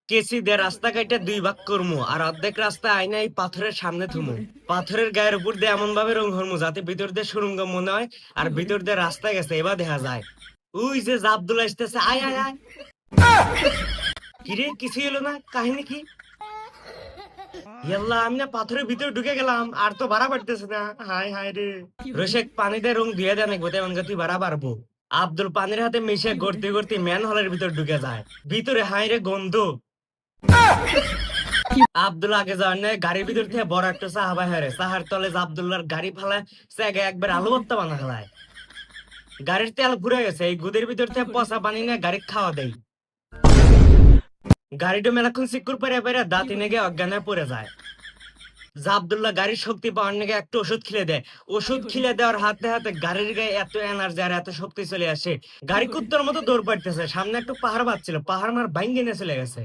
কেসি দিয়ে রাস্তা কাইটা দুই ভাগ করমু আর অর্ধেক রাস্তা আইনা এই পাথরের সামনে থুমু। পাথরের গায়ের উপর দিয়ে এমন ভাবে রং হরমু যাতে ভিতর দিয়ে সুরঙ্গ মনে হয় আর ভিতর দিয়ে রাস্তা গেছে এবার দেখা যায়। ওই যে আব্দুল আসতেছে, আয় আয় আয়। কিরে কিছু এলো না, কাহিনী কি? ইয়াল্লা, আমি না পাথরের ভিতরে ঢুকে গেলাম আর তো ভাড়া বাড়তেছে না। হায় হায় রে। রোশেক পানিতে রং দিয়ে দেন একবার এমন গতি ভাড়া বাড়বো। আব্দুল পানির হাতে মিশে গড়তে গড়তে ম্যান হলের ভিতর ঢুকে যায়। ভিতরে হায় রে গন্ধ। আব্দুল আগে যাওয়ার নেই, গাড়ির ভিতর থেকে বড় একটা সাহাবা হারে সাহার তলে যে আব্দুল্লাহর গাড়ি ফালায় সে একবার আলু ভর্তা বানা ফেলায়। গাড়ির তেল ঘুরে গেছে, এই গুদের ভিতর থেকে পচা পানি নিয়ে গাড়ি খাওয়া দেয়। গাড়িটা মেলাক্ষণ সিকুর পেরে পেরে দাঁত এনে গিয়ে অজ্ঞান হয়ে পড়ে যায়। যা আব্দুল্লাহ গাড়ির শক্তি পাওয়ার নাকি একটা ওষুধ খিলে দেয়। ওষুধ খিলে দেওয়ার হাতে হাতে গাড়ির গায়ে এত এনার্জি আর এত শক্তি চলে আসে, গাড়ি কুত্তার মতো দৌড় পাড়তেছে। সামনে একটু পাহাড় বাজছিল, পাহাড় মার ভাঙ্গে নিয়ে চলে গেছে।